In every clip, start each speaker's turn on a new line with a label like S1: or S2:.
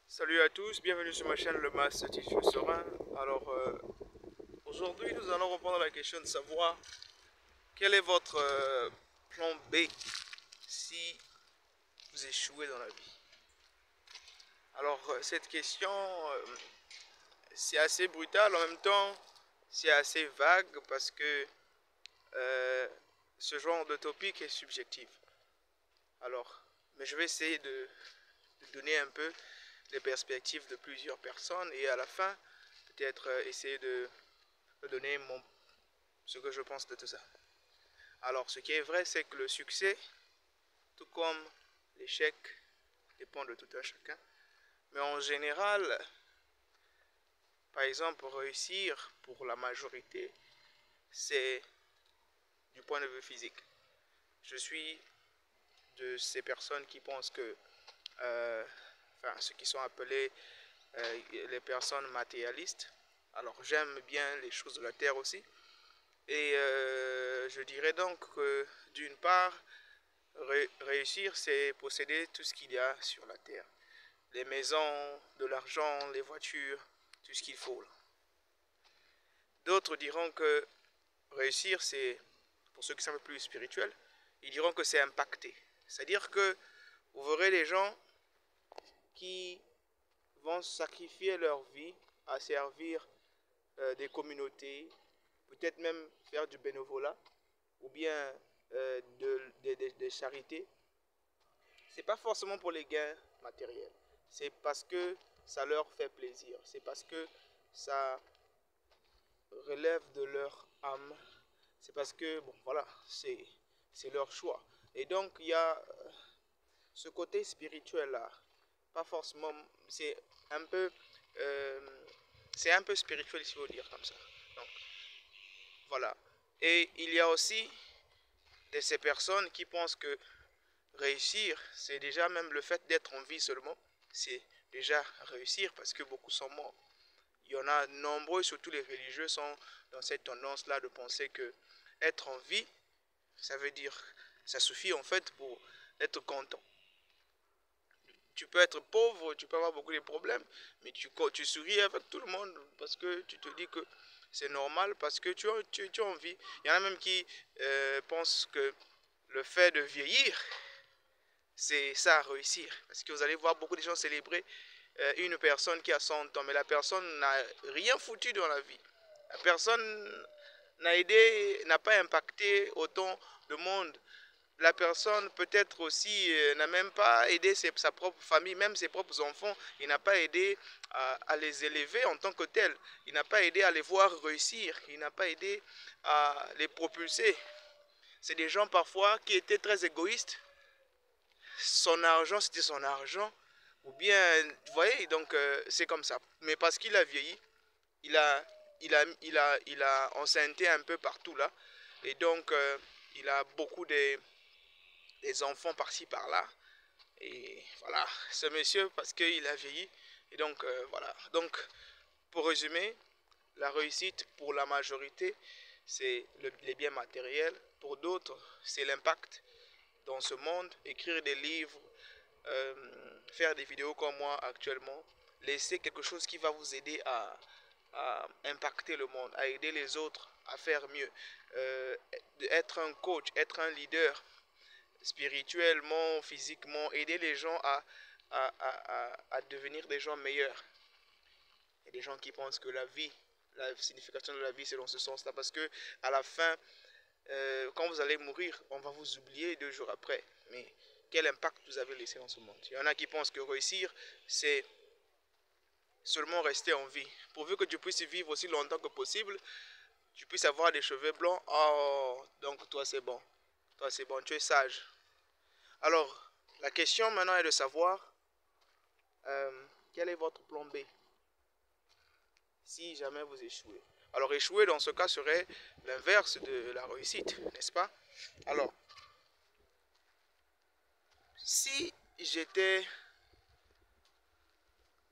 S1: Salut à tous, bienvenue sur ma chaîne Le Master Teacher Serein. Alors aujourd'hui nous allons répondre à la question de savoir quel est votre plan B si vous échouez dans la vie. Alors cette question c'est assez brutal, en même temps c'est assez vague parce que euh, ce genre de topic est subjectif. Alors, mais je vais essayer de donner un peu les perspectives de plusieurs personnes et à la fin peut-être essayer de donner ce que je pense de tout ça. Alors, ce qui est vrai, c'est que le succès, tout comme l'échec, dépend de tout un chacun. Mais en général, par exemple, réussir pour la majorité, c'est du point de vue physique. Je suis de ces personnes qui pensent que, enfin, ceux qui sont appelés les personnes matérialistes. Alors, j'aime bien les choses de la terre aussi. Et je dirais donc que, d'une part, réussir, c'est posséder tout ce qu'il y a sur la terre. Les maisons, de l'argent, les voitures, tout ce qu'il faut. D'autres diront que réussir, c'est, pour ceux qui sont un peu plus spirituels, ils diront que c'est impacter. C'est-à-dire que vous verrez des gens qui vont sacrifier leur vie à servir des communautés, peut-être même faire du bénévolat ou bien des charités. C'est pas forcément pour les gains matériels. C'est parce que ça leur fait plaisir. C'est parce que ça relève de leur âme. C'est parce que, bon, voilà, c'est leur choix. Et donc, il y a ce côté spirituel là. Pas forcément, c'est un peu, euh, c'est un peu spirituel, si vous dire comme ça. Donc, voilà. Et il y a aussi de ces personnes qui pensent que réussir, c'est déjà même le fait d'être en vie seulement. C'est déjà réussir parce que beaucoup sont morts. Il y en a nombreux, surtout les religieux, sont dans cette tendance-là de penser que être en vie, ça veut dire, ça suffit en fait pour être content. Tu peux être pauvre, tu peux avoir beaucoup de problèmes, mais tu souris avec tout le monde parce que tu te dis que c'est normal, parce que tu as envie. Il y en a même qui pensent que le fait de vieillir, c'est ça réussir. Parce que vous allez voir beaucoup de gens célébrer une personne qui a 100 ans, mais la personne n'a rien foutu dans la vie. La personne n'a aidé, n'a pas impacté autant le monde. La personne peut-être aussi n'a même pas aidé sa propre famille, même ses propres enfants. Il n'a pas aidé à les élever en tant que tel. Il n'a pas aidé à les voir réussir. Il n'a pas aidé à les propulser. C'est des gens parfois qui étaient très égoïstes. Son argent, c'était son argent. Ou bien, vous voyez, donc c'est comme ça. Mais parce qu'il a vieilli, il a, il a enceinté un peu partout là. Et donc, il a beaucoup des enfants par-ci par-là. Et voilà, ce monsieur, parce qu'il a vieilli. Et donc, voilà. Donc, pour résumer, la réussite pour la majorité, c'est les biens matériels. Pour d'autres, c'est l'impact dans ce monde. Écrire des livres, faire des vidéos comme moi actuellement. Laisser quelque chose qui va vous aider à impacter le monde, à aider les autres à faire mieux. Être un coach, être un leader spirituellement, physiquement, aider les gens à devenir des gens meilleurs. Il y a des gens qui pensent que la vie, la signification de la vie, c'est dans ce sens-là, parce que à la fin, quand vous allez mourir, on va vous oublier 2 jours après. Mais quel impact vous avez laissé dans ce monde? Il y en a qui pensent que réussir, c'est seulement rester en vie. Pourvu que tu puisses vivre aussi longtemps que possible, tu puisses avoir des cheveux blancs. Oh, donc toi c'est bon. Toi c'est bon, tu es sage. Alors, la question maintenant est de savoir quel est votre plan B si jamais vous échouez. Alors, échouer dans ce cas serait l'inverse de la réussite, n'est-ce pas? Alors, si j'étais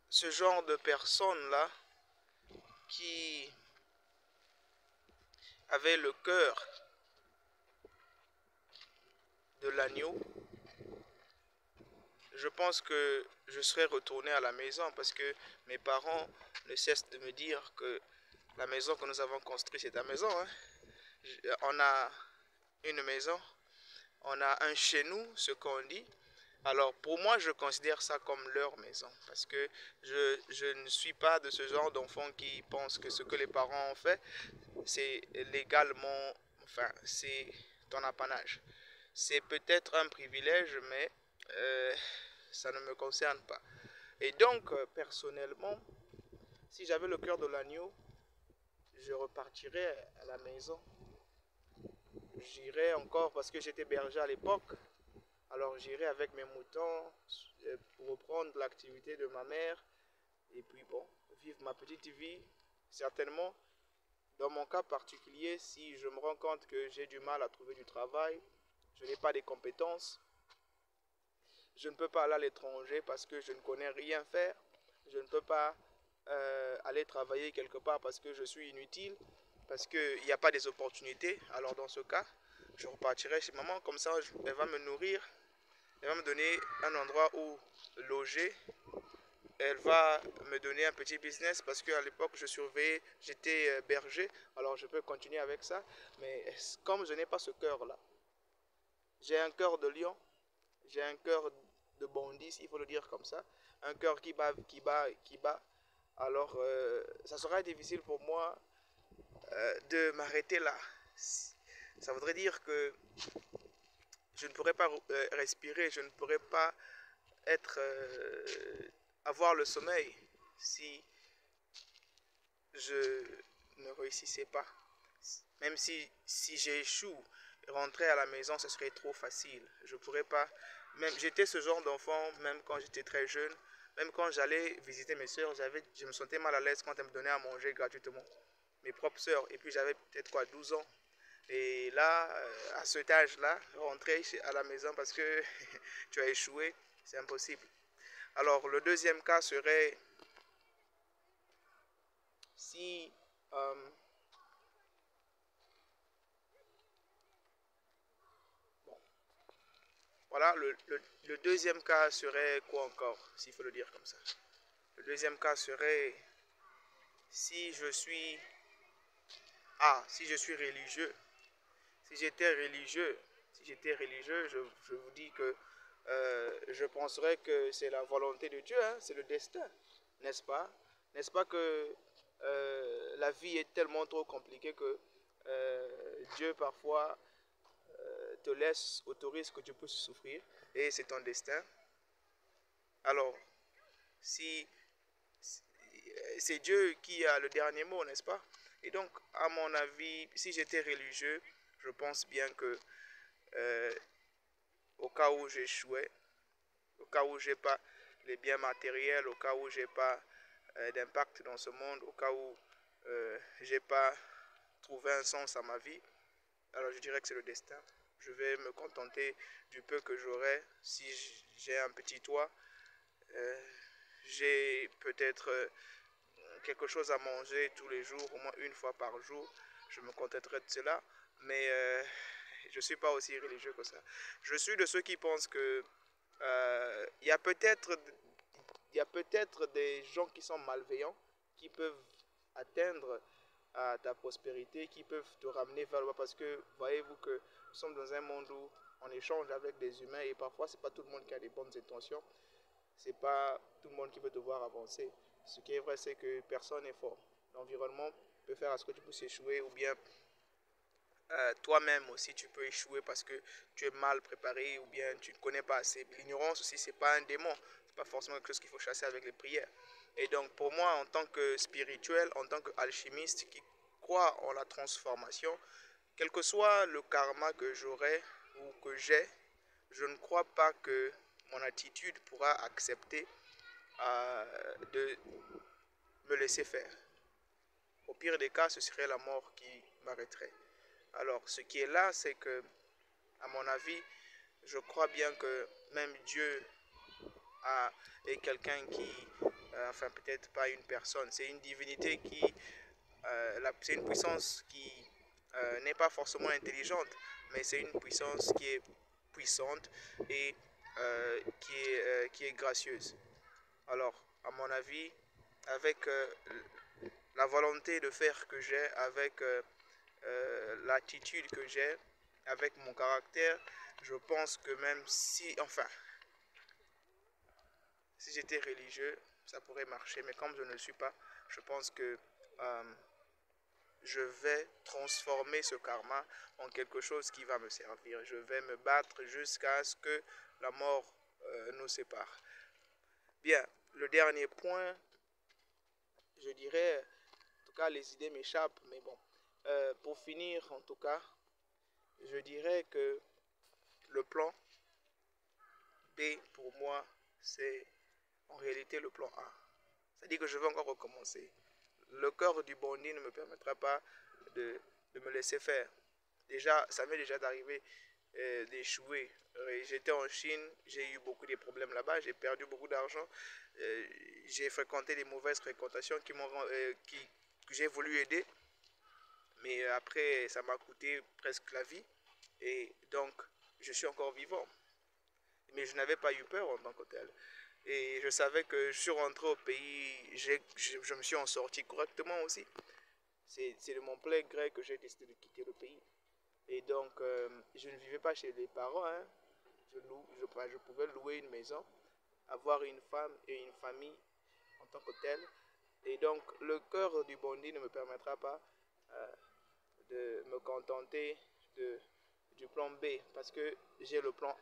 S1: ce genre de personne-là qui avait le cœur de l'agneau, je pense que je serais retourné à la maison parce que mes parents ne cessent de me dire que la maison que nous avons construite, c'est ta maison, hein. On a une maison, on a un chez nous, ce qu'on dit. Alors pour moi, je considère ça comme leur maison parce que je ne suis pas de ce genre d'enfant qui pense que ce que les parents ont fait, c'est légalement, enfin, c'est ton apanage. C'est peut-être un privilège, mais euh, ça ne me concerne pas. Et donc, personnellement, si j'avais le cœur de l'agneau, je repartirais à la maison. J'irais encore, parce que j'étais berger à l'époque, alors j'irais avec mes moutons pour reprendre l'activité de ma mère et puis bon, vivre ma petite vie. Certainement, dans mon cas particulier, si je me rends compte que j'ai du mal à trouver du travail, je n'ai pas les compétences, je ne peux pas aller à l'étranger parce que je ne connais rien faire, je ne peux pas aller travailler quelque part parce que je suis inutile, parce qu'il n'y a pas des opportunités. Alors dans ce cas, je repartirai chez maman, comme ça elle va me nourrir, elle va me donner un endroit où loger, elle va me donner un petit business parce qu'à l'époque je surveillais, j'étais berger, alors je peux continuer avec ça. Mais comme je n'ai pas ce cœur-là, j'ai un cœur de lion, j'ai un cœur de bondis, il faut le dire comme ça, un cœur qui bat, qui bat, qui bat. Alors ça sera difficile pour moi de m'arrêter là. Ça voudrait dire que je ne pourrais pas respirer, je ne pourrais pas être avoir le sommeil si je ne réussissais pas. Même si j'échoue, rentrer à la maison, ce serait trop facile. Je pourrais pas. Même j'étais ce genre d'enfant, même quand j'étais très jeune, même quand j'allais visiter mes soeurs, je me sentais mal à l'aise quand elles me donnaient à manger gratuitement. Mes propres soeurs. Et puis j'avais peut-être quoi, 12 ans. Et là, à cet âge-là, rentrer à la maison parce que tu as échoué, c'est impossible. Alors, le deuxième cas serait si bon, voilà, le deuxième cas serait quoi encore, s'il faut le dire comme ça. Le deuxième cas serait si je suis si je suis religieux. Si j'étais religieux, je vous dis que je penserais que c'est la volonté de Dieu, hein, c'est le destin, n'est-ce pas? N'est-ce pas que la vie est tellement trop compliquée que Dieu parfois te laisse, autorise que tu puisses souffrir et c'est ton destin. Alors, si c'est Dieu qui a le dernier mot, n'est-ce pas? Et donc, à mon avis, si j'étais religieux, je pense bien que euh, au cas où j'échouais, au cas où j'ai pas les biens matériels, au cas où j'ai pas d'impact dans ce monde, au cas où j'ai pas trouvé un sens à ma vie, alors je dirais que c'est le destin. Je vais me contenter du peu que j'aurai. Si j'ai un petit toit, j'ai peut-être quelque chose à manger tous les jours, au moins une fois par jour. Je me contenterai de cela. Mais je ne suis pas aussi religieux que ça. Je suis de ceux qui pensent que il y a peut-être des gens qui sont malveillants, qui peuvent atteindre à ta prospérité, qui peuvent te ramener vers le bas parce que voyez-vous que nous sommes dans un monde où on échange avec des humains et parfois c'est pas tout le monde qui a des bonnes intentions, c'est pas tout le monde qui veut te voir avancer. Ce qui est vrai, c'est que personne n'est fort. L'environnement peut faire à ce que tu puisses échouer ou bien toi-même aussi tu peux échouer parce que tu es mal préparé ou bien tu ne connais pas assez. L'ignorance aussi, c'est pas un démon, c'est pas forcément quelque chose qu'il faut chasser avec les prières. Et donc pour moi, en tant que spirituel, en tant qu'alchimiste qui croit en la transformation, quel que soit le karma que j'aurai ou que j'ai, je ne crois pas que mon attitude pourra accepter de me laisser faire. Au pire des cas, ce serait la mort qui m'arrêterait. Alors, ce qui est là, c'est que, à mon avis, je crois bien que même Dieu est quelqu'un qui, enfin peut-être pas une personne, c'est une divinité qui, c'est une puissance qui n'est pas forcément intelligente, mais c'est une puissance qui est puissante et qui est gracieuse. Alors, à mon avis, avec la volonté de faire que j'ai, avec l'attitude que j'ai, avec mon caractère, je pense que même si, enfin, si j'étais religieux, ça pourrait marcher. Mais comme je ne le suis pas, je pense que je vais transformer ce karma en quelque chose qui va me servir. Je vais me battre jusqu'à ce que la mort nous sépare. Bien, le dernier point, je dirais, en tout cas les idées m'échappent, mais bon, pour finir en tout cas, je dirais que le plan B pour moi, c'est en réalité le plan A. C'est-à-dire que je vais encore recommencer. Le cœur du bandit ne me permettra pas de me laisser faire. Déjà, ça m'est déjà arrivé d'échouer. J'étais en Chine, j'ai eu beaucoup de problèmes là-bas, j'ai perdu beaucoup d'argent. J'ai fréquenté des mauvaises fréquentations que j'ai voulu aider. Mais après, ça m'a coûté presque la vie. Et donc, je suis encore vivant. Mais je n'avais pas eu peur en tant que tel. Et je savais que je suis rentré au pays, je me suis en sorti correctement aussi. C'est de mon plein gré que j'ai décidé de quitter le pays. Et donc, je ne vivais pas chez les parents. Hein. Je pouvais louer une maison, avoir une femme et une famille en tant que telle. Et donc, le cœur du bandit ne me permettra pas de me contenter du plan B. Parce que j'ai le plan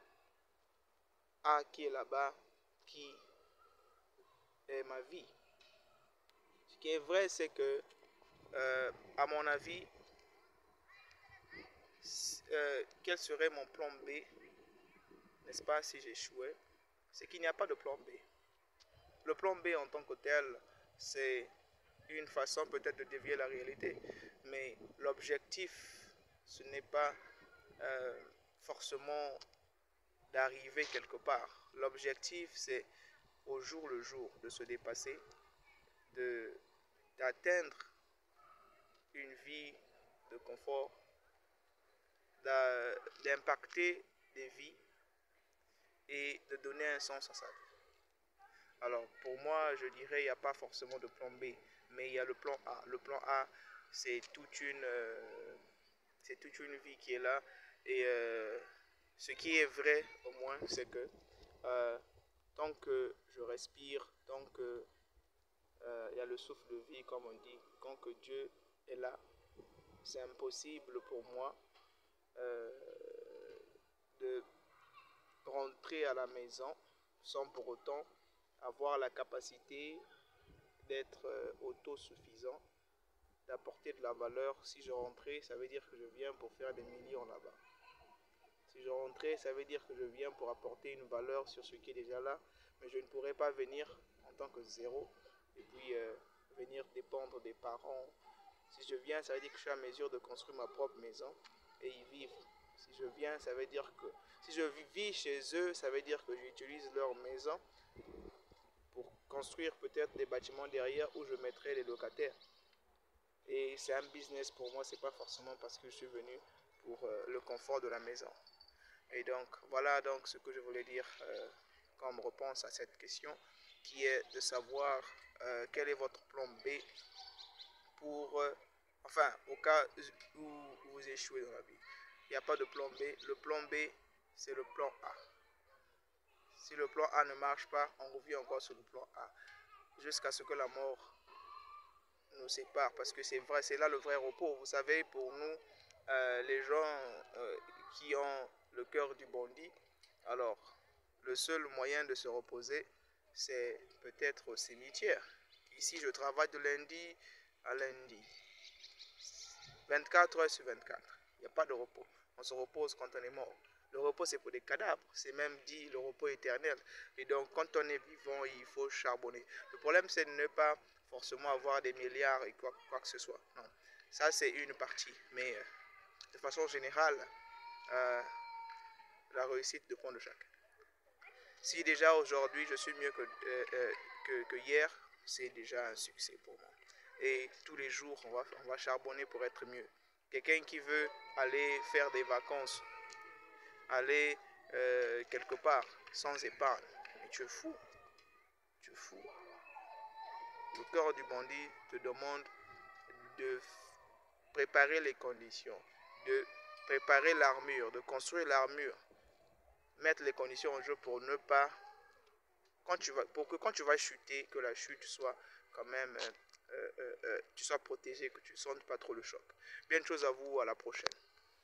S1: A qui est là-bas, qui est ma vie. Ce qui est vrai, c'est que, à mon avis, quel serait mon plan B, n'est-ce pas, si j'échouais? C'est qu'il n'y a pas de plan B. Le plan B en tant que tel, c'est une façon peut-être de dévier la réalité, mais l'objectif, ce n'est pas forcément d'arriver quelque part. L'objectif, c'est au jour le jour de se dépasser, d'atteindre une vie de confort, d'impacter des vies et de donner un sens à sa vie. Alors pour moi, je dirais il n'y a pas forcément de plan B, mais il y a le plan A. Le plan A, c'est toute une vie qui est là. Et ce qui est vrai au moins, c'est que tant que je respire, tant que il y a le souffle de vie, comme on dit, tant que Dieu est là, c'est impossible pour moi de rentrer à la maison sans pour autant avoir la capacité d'être autosuffisant, d'apporter de la valeur. Si je rentrais, ça veut dire que je viens pour faire des millions là-bas. Si je rentrais, ça veut dire que je viens pour apporter une valeur sur ce qui est déjà là, mais je ne pourrais pas venir en tant que zéro et puis venir dépendre des parents. Si je viens, ça veut dire que je suis à mesure de construire ma propre maison et y vivre. Si je viens, ça veut dire que si je vis chez eux, ça veut dire que j'utilise leur maison pour construire peut-être des bâtiments derrière où je mettrai les locataires. Et c'est un business pour moi, c'est pas forcément parce que je suis venu pour le confort de la maison. Et donc, voilà donc ce que je voulais dire comme réponse à cette question, qui est de savoir quel est votre plan B pour, enfin, au cas où vous échouez dans la vie. Il n'y a pas de plan B. Le plan B, c'est le plan A. Si le plan A ne marche pas, on revient encore sur le plan A. Jusqu'à ce que la mort nous sépare. Parce que c'est vrai, c'est là le vrai repos. Vous savez, pour nous, les gens qui ont le cœur du bandit, alors, le seul moyen de se reposer, c'est peut-être au cimetière. Ici, je travaille de lundi à lundi. 24 heures sur 24. Il n'y a pas de repos. On se repose quand on est mort. Le repos, c'est pour des cadavres. C'est même dit le repos éternel. Et donc, quand on est vivant, il faut charbonner. Le problème, c'est de ne pas forcément avoir des milliards et quoi que ce soit. Non. Ça, c'est une partie. Mais de façon générale, la réussite dépend de chacun. Si déjà aujourd'hui, je suis mieux que hier, c'est déjà un succès pour moi. Et tous les jours, on va charbonner pour être mieux. Quelqu'un qui veut aller faire des vacances, aller quelque part, sans épargne. Mais tu es fou. Tu es fou. Le cœur du bandit te demande de préparer les conditions, de préparer l'armure, de construire l'armure, mettre les conditions en jeu pour ne pas, pour que quand tu vas chuter, que la chute soit quand même, tu sois protégé, que tu ne sentes pas trop le choc. Bien de choses à vous, à la prochaine.